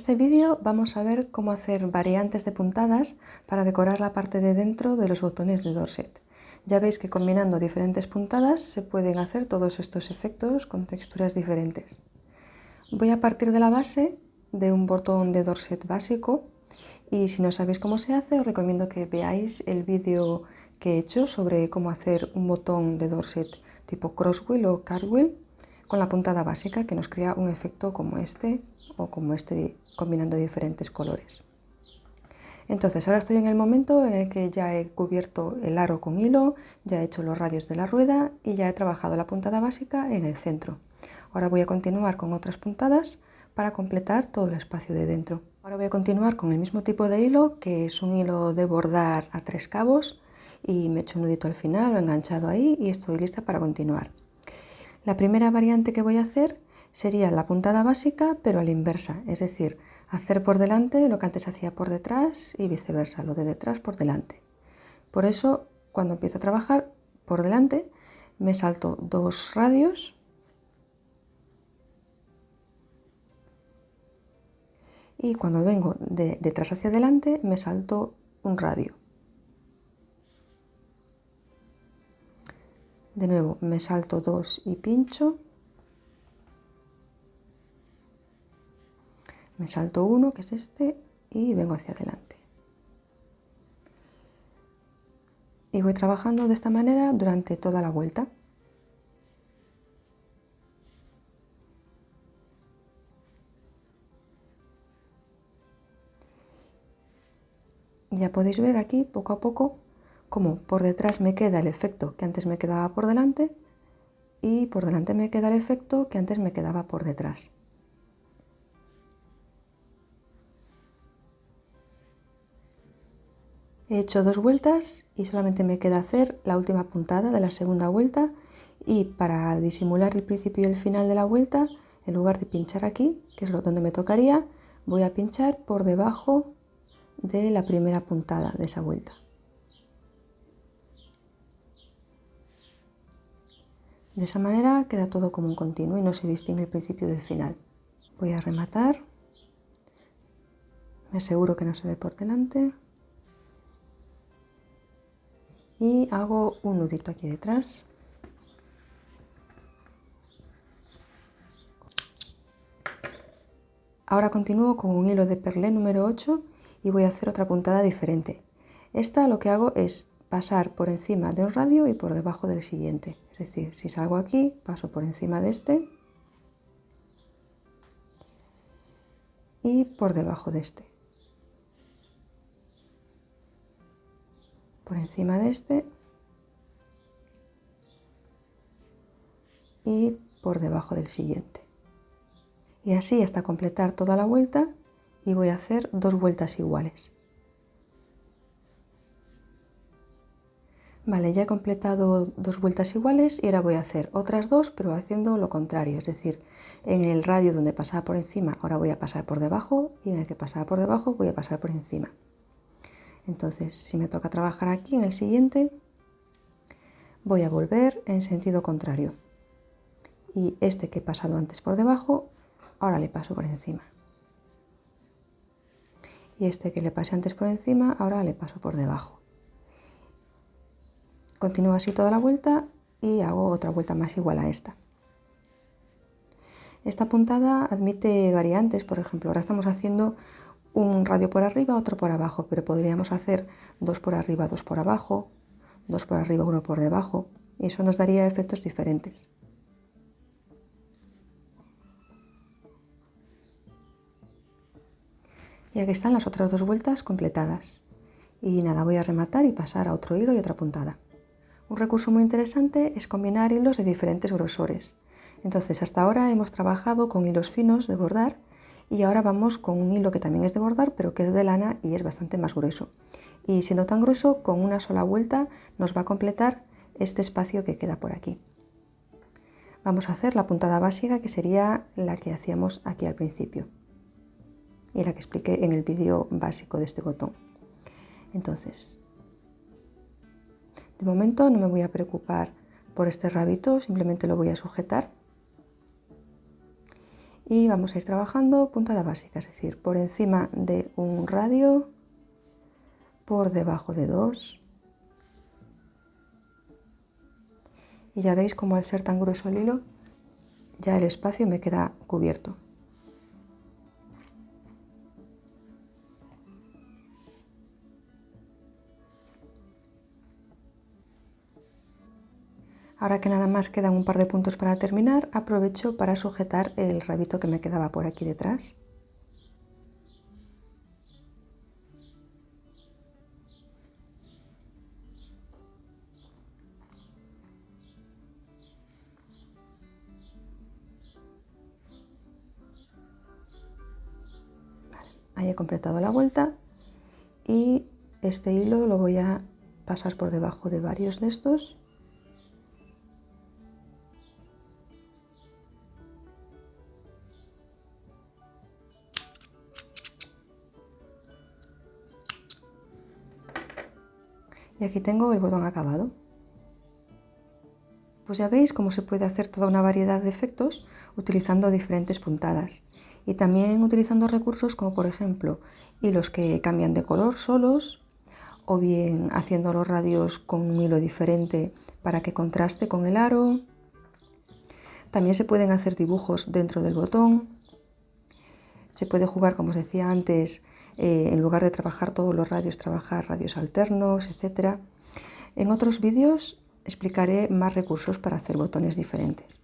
este vídeo vamos a ver cómo hacer variantes de puntadas para decorar la parte de dentro de los botones de Dorset. Ya veis que combinando diferentes puntadas se pueden hacer todos estos efectos con texturas diferentes. Voy a partir de la base de un botón de Dorset básico y si no sabéis cómo se hace os recomiendo que veáis el vídeo que he hecho sobre cómo hacer un botón de Dorset tipo crosswheel o cartwheel con la puntada básica que nos crea un efecto como este o como este combinando diferentes colores. Entonces ahora estoy en el momento en el que ya he cubierto el aro con hilo, ya he hecho los radios de la rueda y ya he trabajado la puntada básica en el centro. Ahora voy a continuar con otras puntadas para completar todo el espacio de dentro. Ahora voy a continuar con el mismo tipo de hilo, que es un hilo de bordar a 3 cabos, y me he hecho un nudito al final, lo he enganchado ahí y estoy lista para continuar. La primera variante que voy a hacer sería la puntada básica, pero a la inversa, es decir, hacer por delante lo que antes hacía por detrás y viceversa, lo de detrás por delante. Por eso, cuando empiezo a trabajar por delante, me salto 2 radios y cuando vengo de detrás hacia adelante me salto un radio. De nuevo me salto 2 y pincho, me salto 1 que es este y vengo hacia adelante. Y voy trabajando de esta manera durante toda la vuelta. Y ya podéis ver aquí poco a poco cómo por detrás me queda el efecto que antes me quedaba por delante y por delante me queda el efecto que antes me quedaba por detrás. He hecho 2 vueltas y solamente me queda hacer la última puntada de la segunda vuelta, y para disimular el principio y el final de la vuelta, en lugar de pinchar aquí, que es donde me tocaría, voy a pinchar por debajo de la primera puntada de esa vuelta. De esa manera queda todo como un continuo y no se distingue el principio del final. Voy a rematar, me aseguro que no se ve por delante y hago un nudito aquí detrás. Ahora continúo con un hilo de perlé número 8 y voy a hacer otra puntada diferente. Esta lo que hago es pasar por encima de un radio y por debajo del siguiente. Es decir, si salgo aquí, paso por encima de este y por debajo de este. Por encima de este y por debajo del siguiente. Y así hasta completar toda la vuelta, y voy a hacer 2 vueltas iguales. Vale, ya he completado 2 vueltas iguales y ahora voy a hacer otras 2, pero haciendo lo contrario, es decir, en el radio donde pasaba por encima ahora voy a pasar por debajo y en el que pasaba por debajo voy a pasar por encima. Entonces, si me toca trabajar aquí en el siguiente, voy a volver en sentido contrario. Y este que he pasado antes por debajo, ahora le paso por encima. Y este que le pasé antes por encima, ahora le paso por debajo. Continúo así toda la vuelta y hago otra vuelta más igual a esta. Esta puntada admite variantes, por ejemplo, ahora estamos haciendo un radio por arriba, otro por abajo, pero podríamos hacer 2 por arriba, 2 por abajo, 2 por arriba, 1 por debajo, y eso nos daría efectos diferentes. Y aquí están las otras 2 vueltas completadas. Y nada, voy a rematar y pasar a otro hilo y otra puntada. Un recurso muy interesante es combinar hilos de diferentes grosores. Entonces, hasta ahora hemos trabajado con hilos finos de bordar y ahora vamos con un hilo que también es de bordar, pero que es de lana y es bastante más grueso. Y siendo tan grueso, con una sola vuelta nos va a completar este espacio que queda por aquí. Vamos a hacer la puntada básica, que sería la que hacíamos aquí al principio y la que expliqué en el vídeo básico de este botón. Entonces, de momento no me voy a preocupar por este rabito, simplemente lo voy a sujetar y vamos a ir trabajando puntada básica, es decir, por encima de un radio, por debajo de dos, y ya veis como al ser tan grueso el hilo, ya el espacio me queda cubierto. Ahora que nada más quedan un par de puntos para terminar, aprovecho para sujetar el rabito que me quedaba por aquí detrás. Ahí he completado la vuelta y este hilo lo voy a pasar por debajo de varios de estos. Y aquí tengo el botón acabado. Pues ya veis cómo se puede hacer toda una variedad de efectos utilizando diferentes puntadas y también utilizando recursos como por ejemplo hilos que cambian de color solos o bien haciendo los radios con un hilo diferente para que contraste con el aro. También se pueden hacer dibujos dentro del botón. Se puede jugar, como os decía antes, en lugar de trabajar todos los radios, trabajar radios alternos, etc. En otros vídeos explicaré más recursos para hacer botones diferentes.